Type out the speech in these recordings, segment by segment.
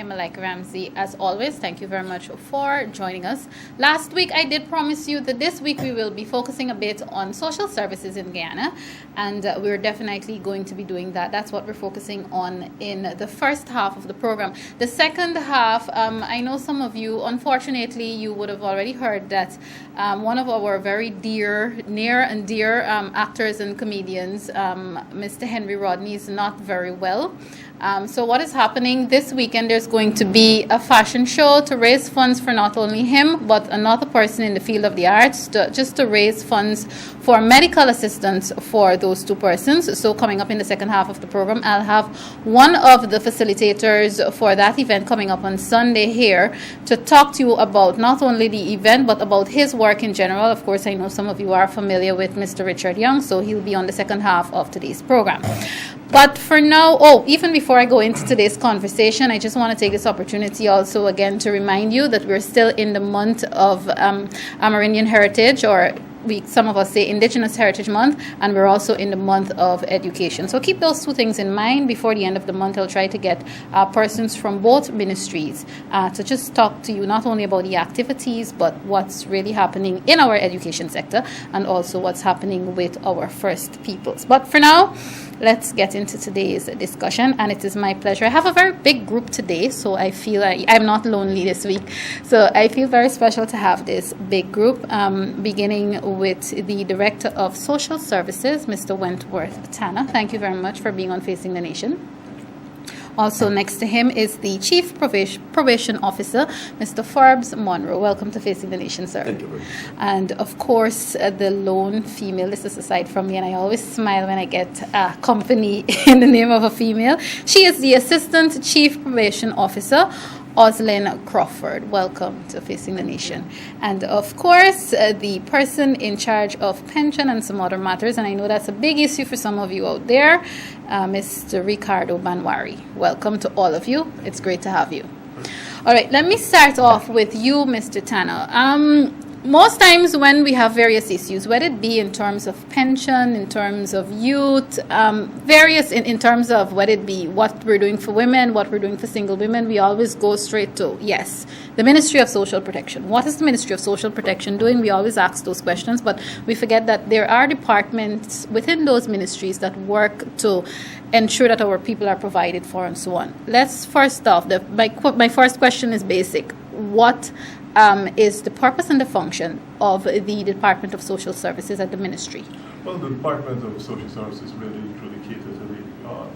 am Malika Ramsey. As always, thank you very much for joining us. Last week, I did promise you that this week we will be focusing a bit on social services in Guyana, and we're definitely going to be doing that. That's what we're focusing on in the first half of the program. The second half, I know some of you, unfortunately, you would have already heard that one of our very near and dear actors and comedians, Mr. Henry Rodney, is not very well. So what is happening this weekend, there's going to be a fashion show to raise funds for not only him, but another person in the field of the arts, just to raise funds for medical assistance for those two persons. So coming up in the second half of the program, I'll have one of the facilitators for that event coming up on Sunday here to talk to you about not only the event, but about his work in general. Of course, I know some of you are familiar with Mr. Richard Young, so he'll be on the second half of today's program. But for now, even before I go into today's conversation, I just want to take this opportunity also again to remind you that we're still in the month of Amerindian Heritage, or some of us say Indigenous Heritage Month, and we're also in the month of education. So keep those two things in mind. Before the end of the month, I'll try to get persons from both ministries to just talk to you not only about the activities, but what's really happening in our education sector, and also what's happening with our First Peoples. But for now, let's get into today's discussion, and it is my pleasure. I have a very big group today, so I feel I'm not lonely this week. So I feel very special to have this big group, beginning with the Director of Social Services, Mr. Wentworth Tanner. Thank you very much for being on Facing the Nation. Also next to him is the Chief Probation Officer, Mr. Forbes Monroe. Welcome to Facing the Nation, sir. Thank you very much. And of course, the lone female. This is aside from me, and I always smile when I get company in the name of a female. She is the Assistant Chief Probation Officer, Oslin Crawford. Welcome to Facing the Nation. And of course, the person in charge of pension and some other matters, and I know that's a big issue for some of you out there, Mr. Ricardo Banwari. Welcome to all of you. It's great to have you. All right, let me start off with you, Mr. Tanner. Most times when we have various issues, whether it be in terms of pension, in terms of youth, various in terms of whether it be what we're doing for women, what we're doing for single women, we always go straight to, yes, the Ministry of Social Protection. What is the Ministry of Social Protection doing? We always ask those questions, but we forget that there are departments within those ministries that work to ensure that our people are provided for and so on. Let's first off, my first question is basic. What is the purpose and the function of the Department of Social Services at the ministry? Well, the Department of Social Services really truly caters to the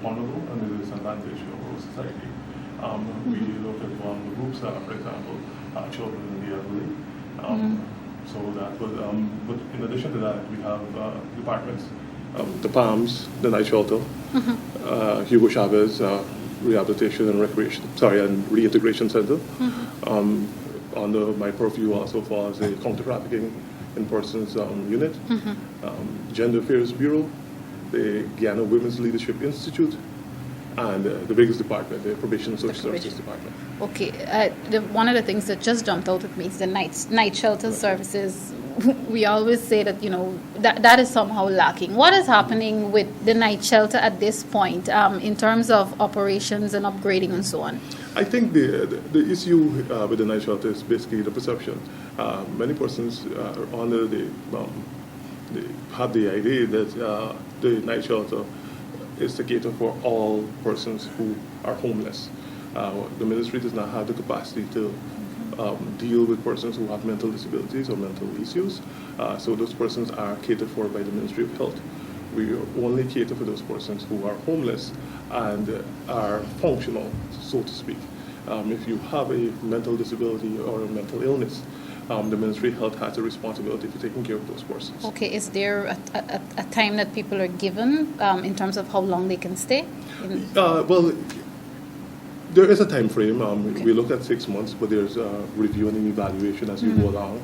vulnerable and the disadvantaged of our society. We look at vulnerable groups, for example, children and the elderly. So that, but in addition to that, we have departments, the PALMS, the Night Shelter, Hugo Chavez Rehabilitation and Reintegration Center. Under my purview also falls the Counter-Trafficking in Persons Unit, Gender Affairs Bureau, the Guyana Women's Leadership Institute, and the biggest department, the Probation and Social Services Department. Okay, one of the things that just jumped out at me is the night shelter services. We always say that, that is somehow lacking. What is happening with the night shelter at this point in terms of operations and upgrading and so on? I think the issue with the night shelter is basically the perception. Many persons are under they have the idea that the night shelter is to cater for all persons who are homeless. The ministry does not have the capacity to deal with persons who have mental disabilities or mental issues. So those persons are catered for by the Ministry of Health. We only cater for those persons who are homeless and are functional, so to speak. If you have a mental disability or a mental illness, the Ministry of Health has a responsibility for taking care of those persons. Okay, is there a time that people are given in terms of how long they can stay? Well, there is a time frame. Okay. We look at 6 months, but there's a review and an evaluation as you go along.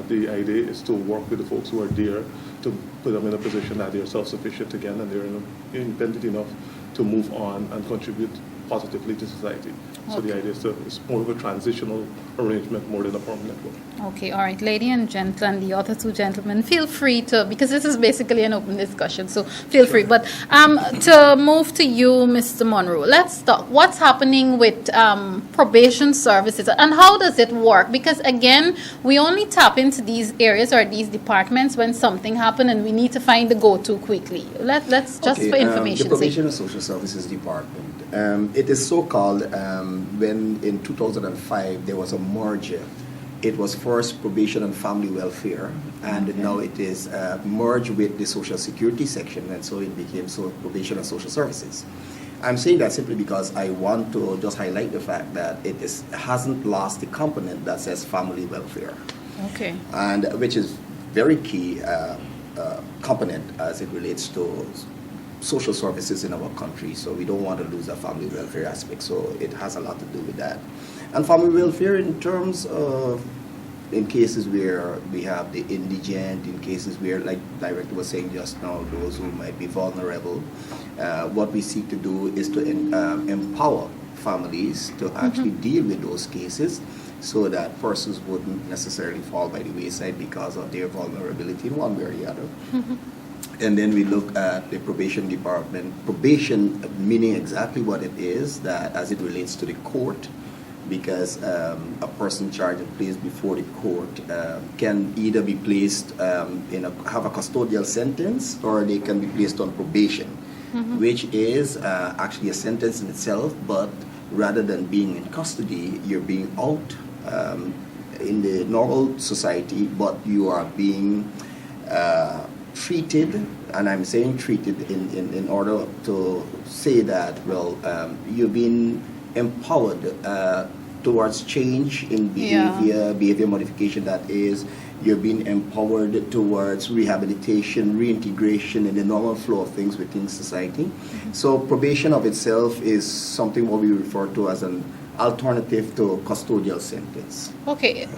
The idea is to work with the folks who are there to put them in a position that they're self-sufficient again and they're independent enough to move on and contribute positively to society. So Okay. the idea is it's more of a transitional arrangement more than a permanent one. Okay, all right. Lady and gentleman, the other two gentlemen, feel free to, because this is basically an open discussion, so feel free. But to move to you, Mr. Monroe, let's talk. What's happening with probation services and how does it work? Because again, we only tap into these areas or these departments when something happens and we need to find the go-to quickly. Let's just for information. The Probation and Social Services Department. It is so called when in 2005 there was a merger. It was first Probation and Family Welfare, and now it is merged with the Social Security section, and so it became Probation and Social Services. I'm saying that simply because I want to just highlight the fact that hasn't lost the component that says family welfare. Okay. And which is very key component as it relates to social services in our country. So we don't want to lose that family welfare aspect. So it has a lot to do with that. And family welfare in terms of, in cases where we have the indigent, in cases where, like Director was saying just now, those who might be vulnerable, what we seek to do is to empower families to actually deal with those cases so that persons wouldn't necessarily fall by the wayside because of their vulnerability in one way or the other. And then we look at the probation department. Probation meaning exactly what it is, that as it relates to the court, because a person charged and placed before the court can either be placed have a custodial sentence, or they can be placed on probation, which is actually a sentence in itself, but rather than being in custody, you're being out in the normal society, but you are being treated, and I'm saying treated in order to say that, well, you've been empowered towards change in behavior modification, that is, you're being empowered towards rehabilitation, reintegration in the normal flow of things within society. So probation of itself is something what we refer to as an alternative to custodial sentence. Okay,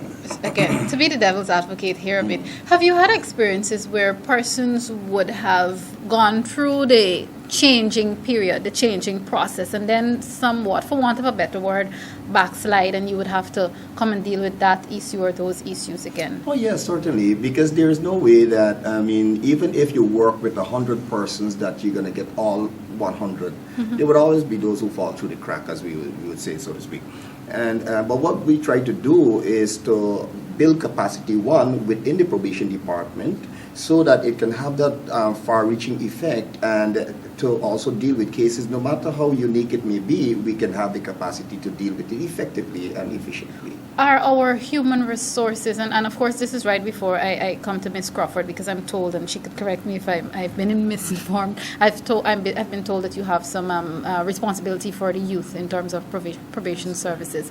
again, to be the devil's advocate here a bit, have you had experiences where persons would have gone through the changing period, the changing process, and then somewhat, for want of a better word, backslide, and you would have to come and deal with that issue or those issues again? Oh yes, certainly, because there is no way that, I mean, even if you work with 100 persons that you're going to get all 100, there would always be those who fall through the crack, as we would say, so to speak. And but what we try to do is to build capacity, one, within the probation department, so that it can have that far-reaching effect, and to also deal with cases, no matter how unique it may be, we can have the capacity to deal with it effectively and efficiently. Are our human resources, and of course this is right before I come to Ms. Crawford, because I'm told, and she could correct me if I've been misinformed, I've been told that you have some responsibility for the youth in terms of probation services.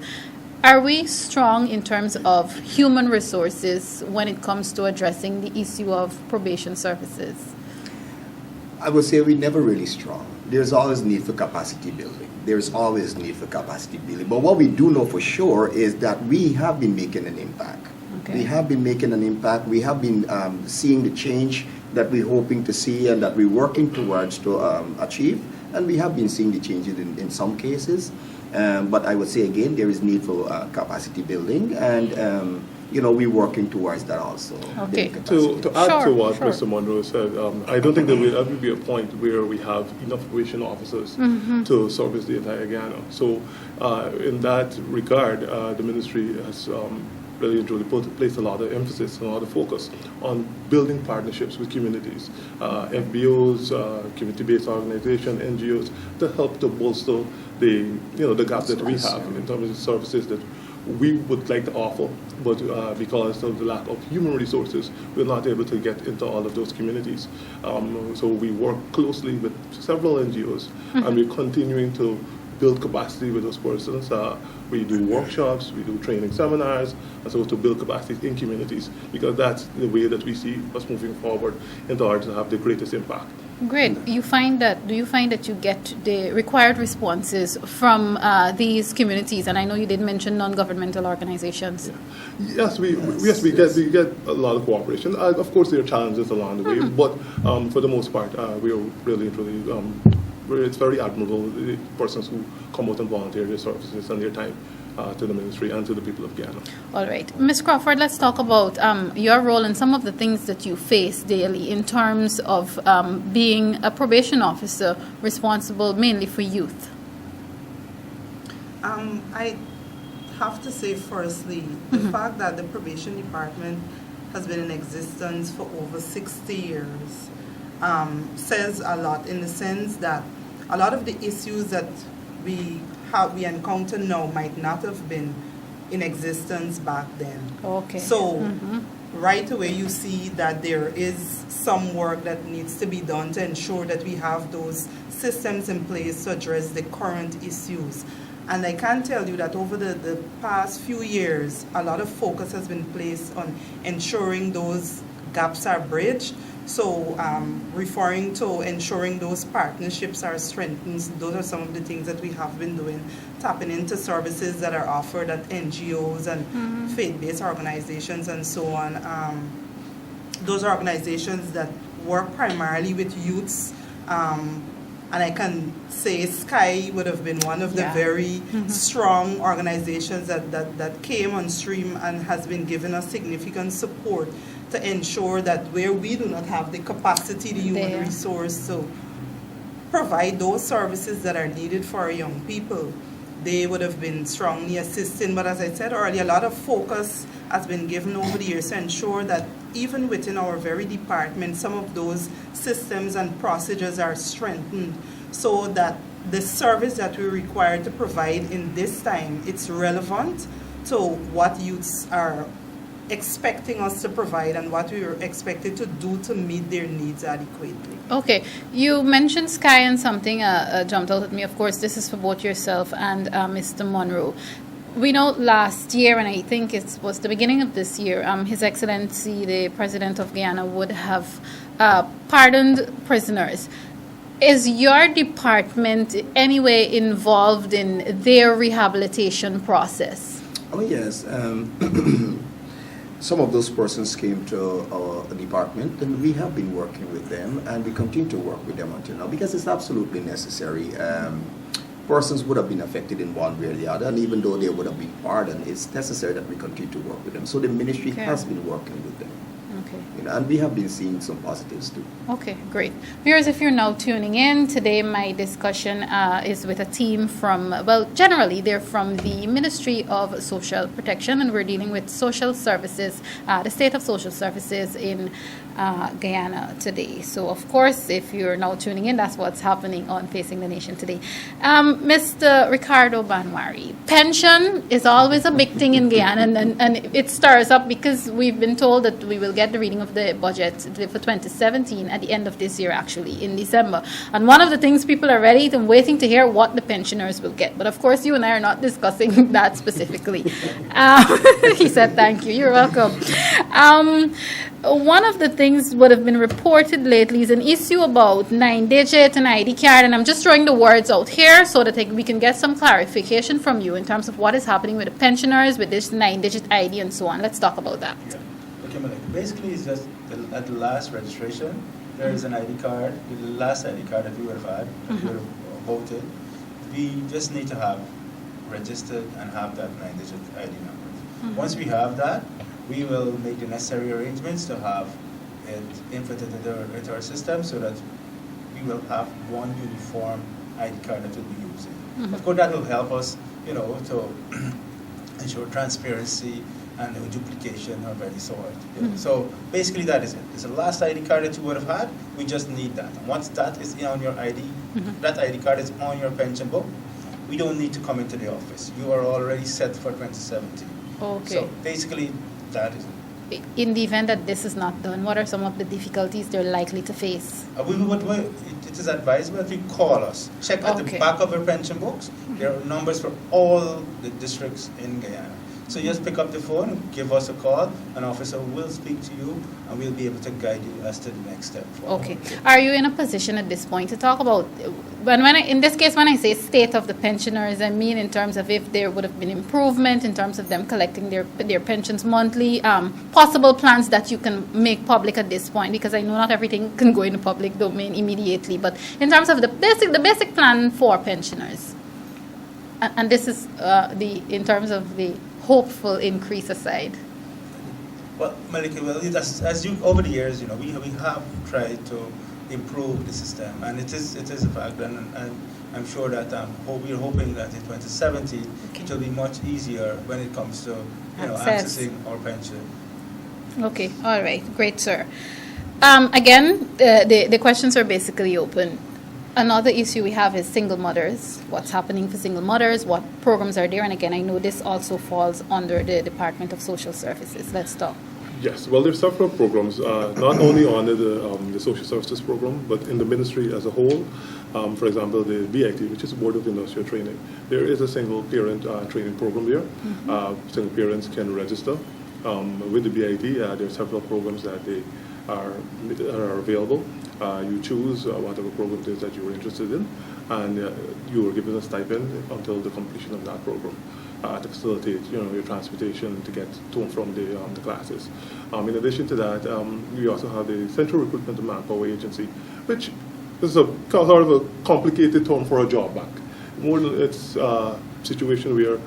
Are we strong in terms of human resources when it comes to addressing the issue of probation services? I would say we're never really strong. There's always need for capacity building. There's always need for capacity building. But what we do know for sure is that we have been making an impact. Okay. We have been making an impact. We have been seeing the change that we're hoping to see and that we're working towards to achieve. And we have been seeing the changes in some cases. But I would say again, there is need for capacity building, and we're working towards that also. Okay. To add to what Sure. Mr. Monroe said, I don't think there will ever be a point where we have enough probation officers to service the entire Guyana. So in that regard, the ministry has really and truly placed a lot of emphasis and a lot of focus on building partnerships with communities, FBOs, community-based organizations, NGOs, to help to bolster the gap that we have in terms of services that we would like to offer, but because of the lack of human resources, we're not able to get into all of those communities. So we work closely with several NGOs, and we're continuing to build capacity with those persons. We do workshops, we do training seminars, and so to build capacity in communities, because that's the way that we see us moving forward in order to have the greatest impact. Great. Do you find that you get the required responses from these communities? And I know you did mention non-governmental organizations. Yeah. Yes, we get a lot of cooperation. Of course, there are challenges along the way, but for the most part, we are really it's very admirable, the persons who come out and volunteer their services and their time to the ministry and to the people of Guyana. All right. Ms. Crawford, let's talk about your role and some of the things that you face daily in terms of being a probation officer responsible mainly for youth. I have to say, firstly, the fact that the probation department has been in existence for over 60 years says a lot, in the sense that a lot of the issues that we encounter now might not have been in existence back then. Okay. So right away you see that there is some work that needs to be done to ensure that we have those systems in place to address the current issues. And I can tell you that over the past few years, a lot of focus has been placed on ensuring those gaps are bridged. So referring to ensuring those partnerships are strengthened, those are some of the things that we have been doing, tapping into services that are offered at NGOs and faith-based organizations and so on. Those are organizations that work primarily with youths. And I can say Sky would have been one of the very strong organizations that came on stream and has been giving us significant support to ensure that where we do not have the capacity, the human resource to provide those services that are needed for our young people, they would have been strongly assisting. But as I said earlier, a lot of focus has been given over the years to ensure that even within our very department, some of those systems and procedures are strengthened so that the service that we require to provide in this time, it's relevant to what youths are expecting us to provide and what we are expected to do to meet their needs adequately. Okay, you mentioned Sky and something jumped out at me. Of course, this is for both yourself and Mr. Monroe. We know last year, and I think it was the beginning of this year, His Excellency, the President of Guyana, would have pardoned prisoners. Is your department anyway involved in their rehabilitation process? Oh, yes. Some of those persons came to our department, and we have been working with them, and we continue to work with them until now because it's absolutely necessary. Persons would have been affected in one way or the other, and even though they would have been pardoned, it's necessary that we continue to work with them. So the ministry has been working with them. Okay. You know, and we have been seeing some positives too. Okay, great. Viewers, if you're now tuning in, today my discussion is with a team from, well, generally they're from the Ministry of Social Protection, and we're dealing with social services, the state of social services in Guyana today. So, of course, if you're now tuning in, that's what's happening on Facing the Nation today. Mr. Ricardo Banwari, pension is always a big thing in Guyana, and it stirs up because we've been told that we will get the reading of the budget for 2017 at the end of this year, actually, in December. And one of the things people are ready and waiting to hear what the pensioners will get. But, of course, you and I are not discussing that specifically. He said, thank you. You're welcome. One of the things would have been reported lately is an issue about 9-digit and ID card, and I'm just throwing the words out here so that we can get some clarification from you in terms of what is happening with the pensioners with this 9-digit ID and so on. Let's talk about that. Yeah. Okay, Malika. Basically, it's just at the last registration, there is an ID card, the last ID card that we would have had, that we would have voted. We just need to have registered and have that 9-digit ID number. Once we have that, we will make the necessary arrangements to have it inputted into our system so that we will have one uniform ID card that we'll be using. Of course, that will help us, to ensure transparency and no duplication of any sort. So basically, that is it. It's the last ID card that you would have had. We just need that. And once that is on your ID, that ID card is on your pension book, we don't need to come into the office. You are already set for 2017. Okay. So basically, that is it. In the event that this is not done, what are some of the difficulties they're likely to face? It is advisable that you call us. Check at the back of our pension books. There are numbers for all the districts in Guyana. So just pick up the phone, give us a call, an officer will speak to you, and we'll be able to guide you as to the next step forward. Okay. Are you in a position at this point to talk about, in this case, when I say state of the pensioners, I mean in terms of if there would have been improvement in terms of them collecting their pensions monthly, possible plans that you can make public at this point, because I know not everything can go in the public domain immediately, but in terms of the basic plan for pensioners. And this is in terms of the hopeful increase aside. Well, Malika, as you over the years, we have tried to improve the system, and it is a fact, and I'm sure that we're hoping that in 2017 it will be much easier when it comes to accessing our pension. Okay, all right, great, sir. Again, the questions are basically open. Another issue we have is single mothers. What's happening for single mothers? What programs are there? And again, I know this also falls under the Department of Social Services. Let's talk. Yes, well, there's several programs, not only under the social services program, but in the ministry as a whole. For example, the BIT, which is the Board of Industrial Training. There is a single parent training program there. Single parents can register. With the BIT, there are several programs that are available. You choose whatever program it is that you are interested in, and you are given a stipend until the completion of that program to facilitate, your transportation to get to and from the classes. In addition to that, we also have the Central Recruitment and Manpower Agency, which is a sort of a complicated term for a job bank. More than it's a situation where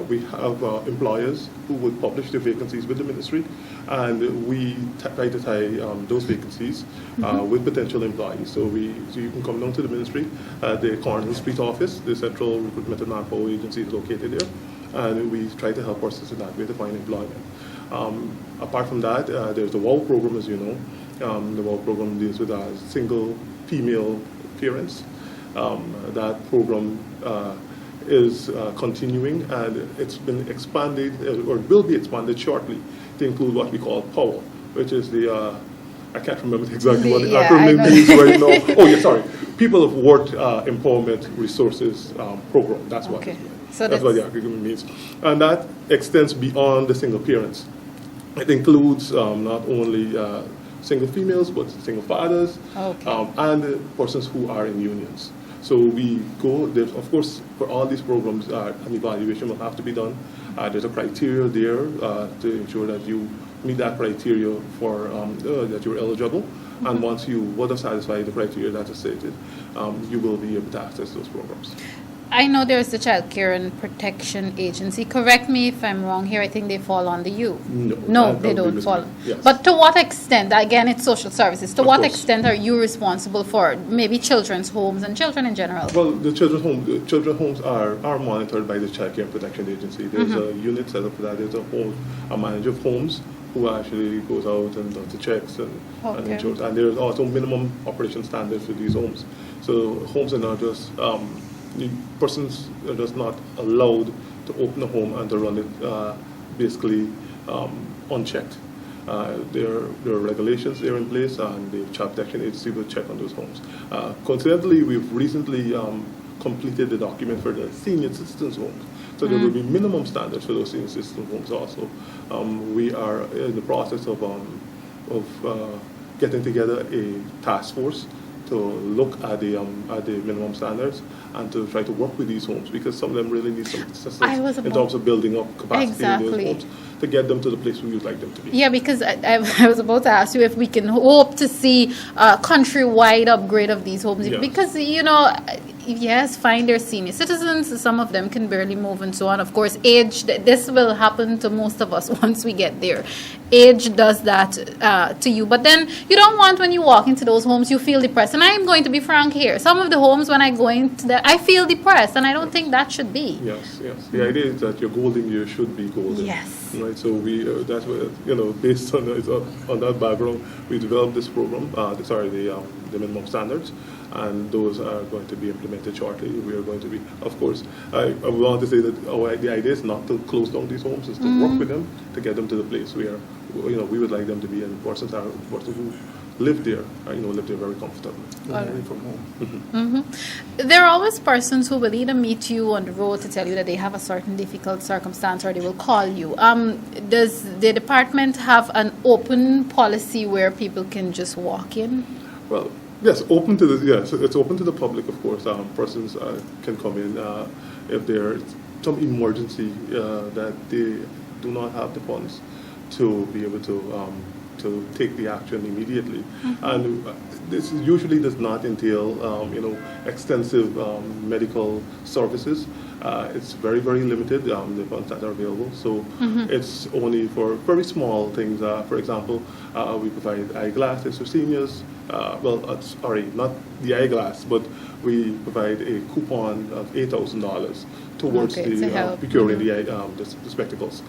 we have employers who would publish their vacancies with the ministry, and we try to tie those vacancies with potential employees. So you can come down to the ministry, the Cornhill Street office, the Central Recruitment and Manpower Agency is located there, and we try to help persons in that way to find employment. Apart from that, there's the WOW program, as you know. The WOW program deals with single female parents. That program is continuing, and it's been expanded, or will be expanded shortly, to include what we call POWER, which is I can't remember exactly what the acronym means right now. Oh, yeah, sorry. People of Work Empowerment Resources Program. That's what that's what the acronym means. And that extends beyond the single parents. It includes not only single females, but single fathers, and persons who are in unions. So we go, of course, for all these programs, an evaluation will have to be done. There's a criteria there to ensure that you meet that criteria for that you're eligible. And once you would have satisfied the criteria that is stated, you will be able to access those programs. I know there's the Child Care and Protection Agency. Correct me if I'm wrong here. I think they fall under you. No, they don't fall. Yes. But to what extent, again, it's social services, to what extent are you responsible for maybe children's homes and children in general? Well, the children's homes are monitored by the Child Care and Protection Agency. There's a unit set up for that. There's a manager of homes who actually goes out and does the checks and ensures. And there's also minimum operation standards for these homes. So homes are not just... persons are just not allowed to open a home and to run it basically unchecked. There are regulations there in place, and the Child Protection Agency will check on those homes. Coincidentally, we've recently completed the document for the senior citizens homes. So there will be minimum standards for those senior citizen homes also. We are in the process of getting together a task force to look at the minimum standards and to try to work with these homes, because some of them really need some assistance in terms of building up capacity in those homes to get them to the place we would like them to be. Yeah, because I was about to ask you if we can hope to see a countrywide upgrade of these homes. Yes. Because, yes, fine, they're senior citizens. Some of them can barely move and so on. Of course, age, this will happen to most of us once we get there. Age does that to you. But then you don't want, when you walk into those homes, you feel depressed. And I'm going to be frank here. Some of the homes, when I go into them, I feel depressed, and I don't think that should be. Yes. The idea is that your golden years should be golden. Yes. Right. So we that's what based on that background, we developed this program. The minimum standards, and those are going to be implemented shortly. We are going to be, of course, I want to say that the idea is not to close down these homes, is to work with them to get them to the place where we would like them to be, and persons who live there, live there very comfortably. Away from home. There are always persons who will either meet you on the road to tell you that they have a certain difficult circumstance, or they will call you. Does the department have an open policy where people can just walk in? Well, yes, it's open to the public, of course. Persons can come in if there's some emergency that they do not have the funds to be able to take the action immediately. And this usually does not entail, extensive medical services. It's very, very limited, the funds that are available. So it's only for very small things. For example, we provide eyeglasses for seniors. Not the eyeglass, but we provide a coupon of $8,000 towards procuring the spectacles.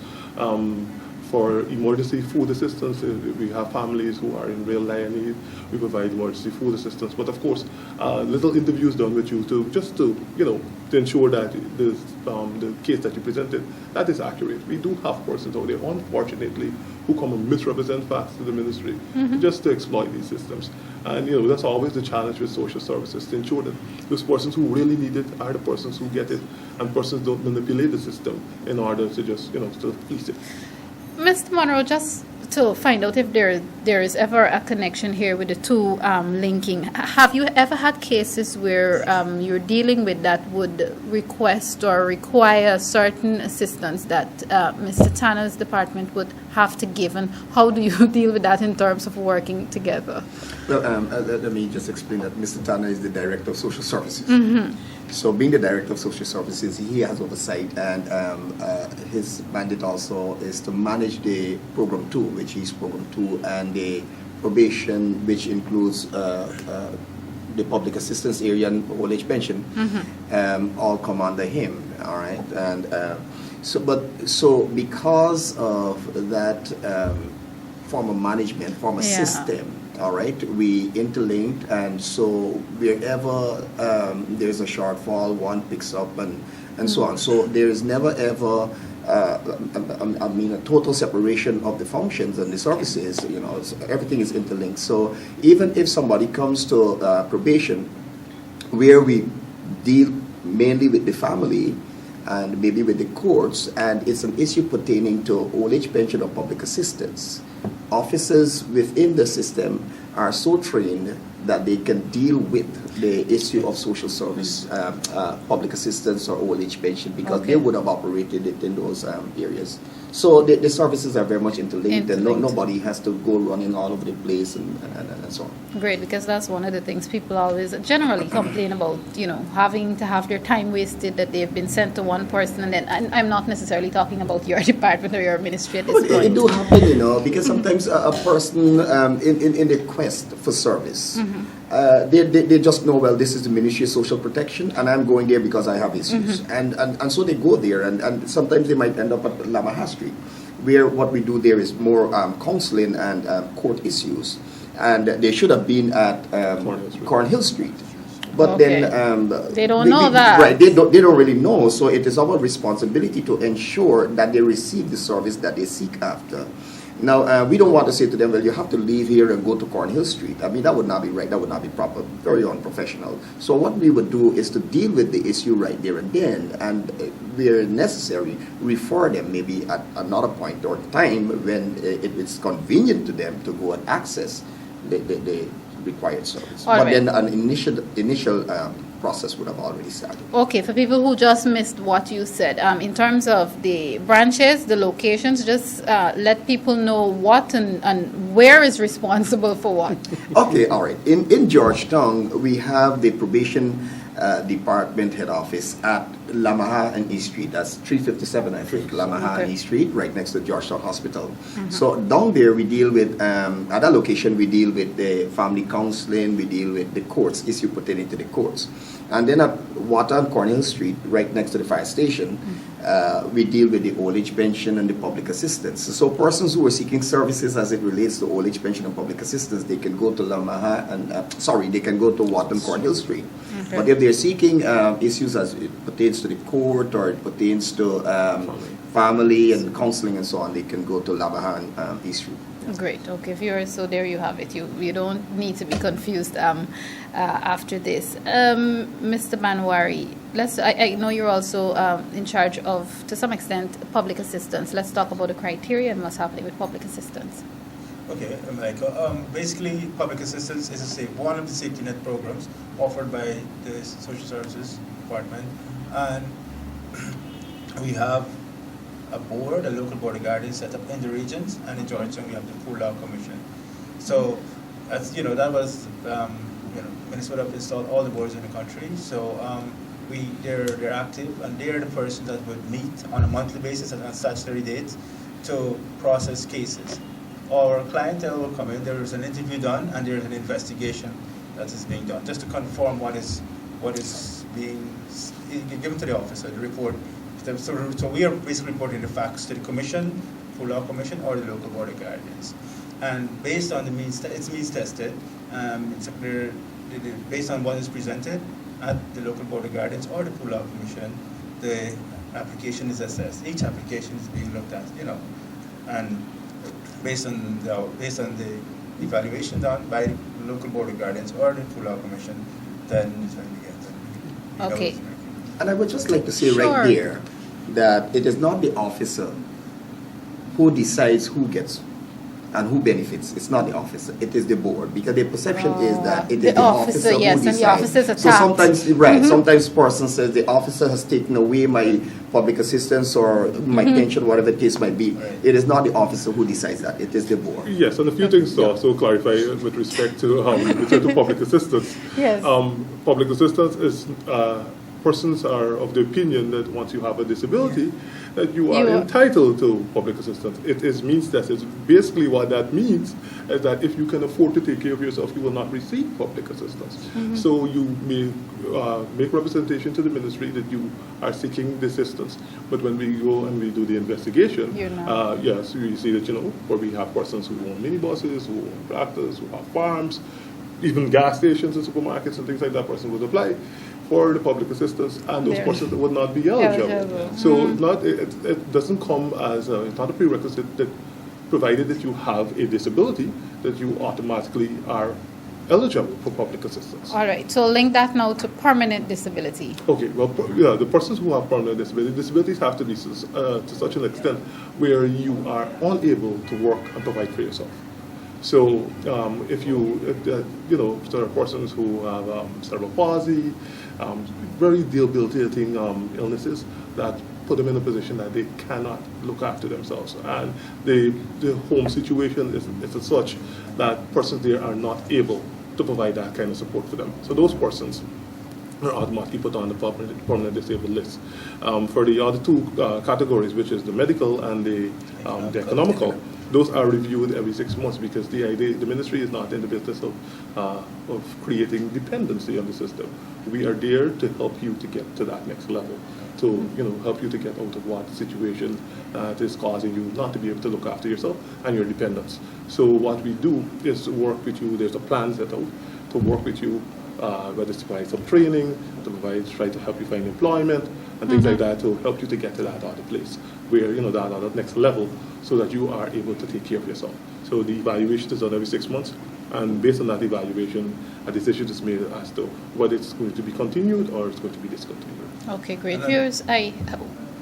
For emergency food assistance, we have families who are in real dire need. We provide emergency food assistance, but of course, little interviews done with you to ensure that the case that you presented, that is accurate. We do have persons out there, unfortunately, who come and misrepresent facts to the ministry just to exploit these systems. And that's always the challenge with social services, to ensure that those persons who really need it are the persons who get it, and persons don't manipulate the system in order to just to fleece it. Mr. Monroe, just to find out if there is ever a connection here with the two linking, have you ever had cases where you're dealing with that would request or require certain assistance that Mr. Tanner's department would have to give, and how do you deal with that in terms of working together? Well, let me just explain that Mr. Tanner is the Director of Social Services. So being the Director of Social Services, he has oversight, and his mandate also is to manage the Program 2, which is Program 2, and the probation, which includes the public assistance area and old age pension, all come under him, all right? And so because of that form of management, form of system, all right, we interlinked, and so wherever there's a shortfall, one picks up and so on. So there is never ever, a total separation of the functions and the services. So everything is interlinked. So even if somebody comes to probation, where we deal mainly with the family and maybe with the courts, and it's an issue pertaining to old age pension or public assistance, officers within the system are so trained that they can deal with the issue of social service, public assistance or old age pension, because they would have operated it in those areas. So the services are very much interlinked, and nobody has to go running all over the place and so on. Great, because that's one of the things people always generally complain about, having to have their time wasted, that they've been sent to one person, and then I'm not necessarily talking about your department or your ministry at this point. It do happen, because sometimes a person in the quest for service, they just know, well, this is the Ministry of Social Protection, and I'm going there because I have issues. And so they go there, and sometimes they might end up at Lamaha Street, where what we do there is more counseling and court issues. And they should have been at Cornhill Street. But then they don't know that. Right, they don't really know. So it is our responsibility to ensure that they receive the service that they seek after. Now, we don't want to say to them, well, you have to leave here and go to Cornhill Street. I mean, that would not be right. That would not be proper. Very unprofessional. So what we would do is to deal with the issue right there and then, and where necessary, refer them maybe at another point or time when it's convenient to them to go and access the required service. Then an initial process would have already started. Okay, for people who just missed what you said, in terms of the branches, the locations, just let people know what and where is responsible for what. Okay, all right. In Georgetown, we have the probation department head office at Lamaha and East Street. That's 357, I think, Lamaha and East Street, right next to Georgetown Hospital. So down there, we deal with, at that location, we deal with the family counseling, we deal with the courts, issue pertaining to the courts. And then at Water and Cornhill Street, right next to the fire station, we deal with the old age pension and the public assistance. So persons who are seeking services as it relates to old age pension and public assistance, they can go to Lamaha and, they can go to Water and Cornhill Street. But if they're seeking issues as it pertains to the court or it pertains to family and counseling and so on, they can go to Lamaha and East Street. Great. Okay, viewers, so there you have it. You don't need to be confused after this. Mr. Banwari, I know you're also in charge of, to some extent, public assistance. Let's talk about the criteria and what's happening with public assistance. Okay, Michael. Basically, public assistance is one of the safety net programs offered by the Social Services Department, and we have a board, a local board of guardians set up in the regions, and in Georgetown we have the Poor Law Commission. So, as you know, that was Minnesota installed all the boards in the country. So they're active, and they're the person that would meet on a monthly basis and on statutory dates to process cases. Our clientele will come in, there is an interview done, and there is an investigation that is being done, just to confirm what is being given to the officer, the report. So we are basically reporting the facts to the commission, Poor Law Commission, or the local board of guardians. And based on the means, it's means tested, based on what is presented at the local board of guardians or the Poor Law Commission, the application is assessed. Each application is being looked at, and based on the evaluation done by the local board of guardians or the Poor Law Commission, then it's going to get Okay. And I would just like to say Sure. right there that it is not the officer who decides who gets and who benefits. It's not the officer, it is the board, because the perception is that it is the officer who yes, and decides. the officer's So attacked. sometimes, right, sometimes person says the officer has taken away my public assistance or my pension, whatever the case might be. Right. It is not the officer who decides that, it is the board. Yes, and a few things to also clarify with respect to public assistance. Yes. Public assistance is persons are of the opinion that once you have a disability, that you are entitled to public assistance. It is means tested. Basically, what that means is that if you can afford to take care of yourself, you will not receive public assistance. So you may make representation to the ministry that you are seeking the assistance. But when we go and we do the investigation, You're not. yes, we see that where we have persons who own minibuses, who own tractors, who have farms, even gas stations and supermarkets and things like that. Person would apply for the public assistance, and those persons would not be eligible. So it doesn't come as it's not a prerequisite that provided that you have a disability, that you automatically are eligible for public assistance. All right, so link that now to permanent disability. Okay, well, the persons who have permanent disabilities have to be to such an extent where you are unable to work and provide for yourself. So if there are persons who have cerebral palsy, very debilitating illnesses that put them in a position that they cannot look after themselves, and the home situation is such that persons there are not able to provide that kind of support for them. So those persons are automatically put on the permanent disabled list. For the other two categories, which is the medical and the economical, those are reviewed every 6 months, because the ministry is not in the business of creating dependency on the system. We are there to help you to get to that next level, to help you to get out of what situation is causing you not to be able to look after yourself and your dependents. So what we do is to work with you. There's a plan set out to work with you, whether it's to provide some training, try to help you find employment and things like that, to help you to get to that other place where that other next level, so that you are able to take care of yourself. So the evaluation is done every 6 months, and based on that evaluation, a decision is made as to whether it's going to be continued or it's going to be discontinued. Okay, great. Viewers, I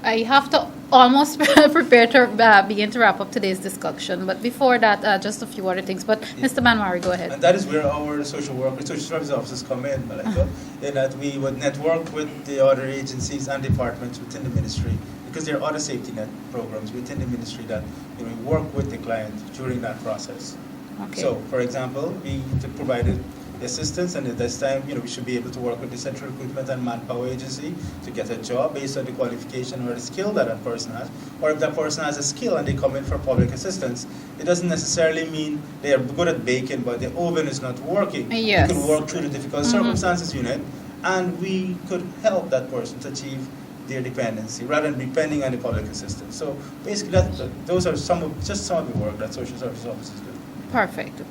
have to almost prepare to begin to wrap up today's discussion, but before that, just a few other things. But Mr. Banwari, go ahead. And that is where our social service officers come in, Malika, in that we would network with the other agencies and departments within the ministry, because there are other safety net programs within the ministry that we work with the client during that process. Okay. So, for example, we provided assistance, and at this time, we should be able to work with the Central Recruitment and Manpower Agency to get a job based on the qualification or the skill that that person has. Or if that person has a skill and they come in for public assistance, it doesn't necessarily mean they are good at baking, but the oven is not working. Yes. We could work through the difficult circumstances unit, and we could help that person to achieve their dependency rather than depending on the public assistance. So basically, those are some of the work that social services officers do. Perfect.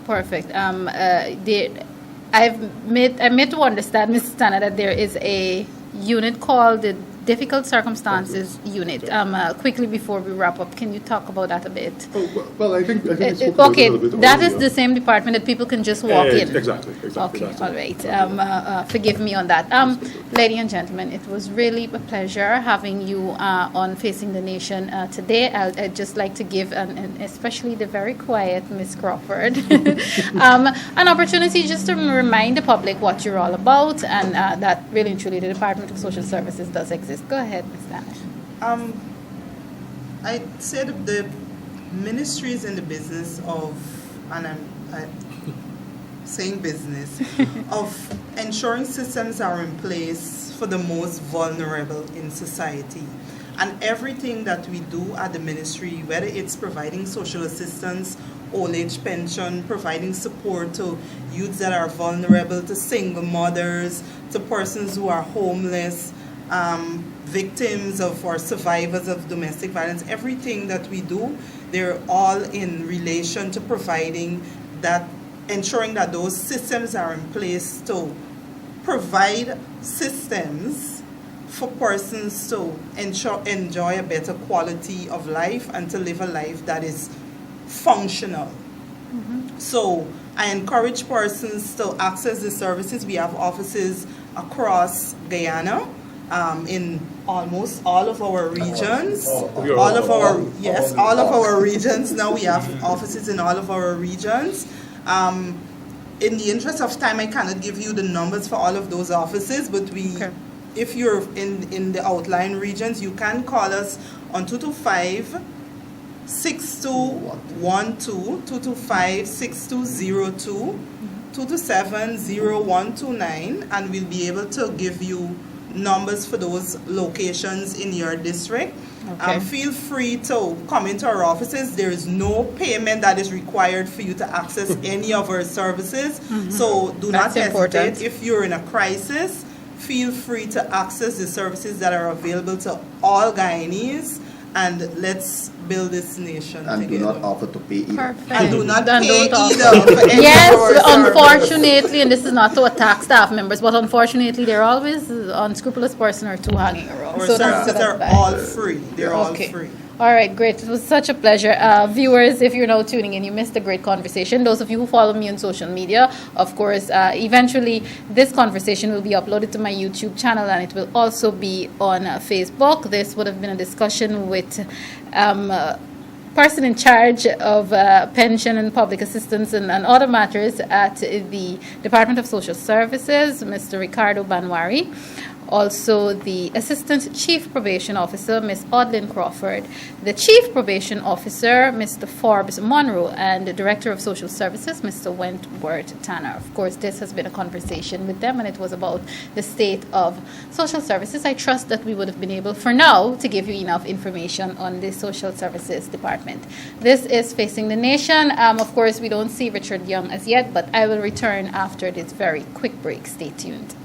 I'm made to understand, Mrs. Tanner, that there is a unit called the Difficult Circumstances Unit. Quickly before we wrap up, can you talk about that a bit? Oh, well, I think I spoke about okay, it a little bit that is earlier. the same department that people can just walk in. Exactly. Okay, That's all it. right. Forgive me on that. Ladies and gentlemen, it was really a pleasure having you on Facing the Nation today. I'd just like to give, and especially the very quiet Miss Crawford, an opportunity just to remind the public what you're all about, and that really and truly the Department of Social Services does exist. Go ahead, Ms. Danish. I said the ministry is in the business of, and I'm saying business, of ensuring systems are in place for the most vulnerable in society. And everything that we do at the ministry, whether it's providing social assistance, old age pension, providing support to youths that are vulnerable, to single mothers, to persons who are homeless, victims of or survivors of domestic violence, everything that we do, they're all in relation to providing that, ensuring that those systems are in place to provide systems for persons to enjoy a better quality of life and to live a life that is functional. Mm-hmm. So I encourage persons to access the services. We have offices across Guyana, in almost all of our regions. All of our regions. Now we have offices in all of our regions. In the interest of time, I cannot give you the numbers for all of those offices, but if you're in the outlying regions, you can call us on 225-6212, 225-6202, 227-0129, and we'll be able to give you numbers for those locations in your district. Okay. Feel free to come into our offices. There is no payment that is required for you to access any of our services. Mm-hmm. So do not hesitate. If you're in a crisis, feel free to access the services that are available to all Guyanese, and let's build this nation and together. Do not offer to pay either. Perfect. And do not And pay don't either for any yes, of our unfortunately, and this is not to attack staff members, but unfortunately, there are always an unscrupulous person or two hanging around. Our services are all free. They're all free. All right, great. It was such a pleasure. Viewers, if you're now tuning in, you missed a great conversation. Those of you who follow me on social media, of course, eventually this conversation will be uploaded to my YouTube channel, and it will also be on Facebook. This would have been a discussion with person in charge of pension and public assistance and other matters at the Department of Social Services, Mr. Ricardo Banwari. Also, the Assistant Chief Probation Officer, Ms. Audlin Crawford, the Chief Probation Officer, Mr. Forbes Monroe, and the Director of Social Services, Mr. Wentworth Tanner. Of course, this has been a conversation with them, and it was about the state of social services. I trust that we would have been able, for now, to give you enough information on the Social Services Department. This is Facing the Nation. Of course, we don't see Richard Young as yet, but I will return after this very quick break. Stay tuned.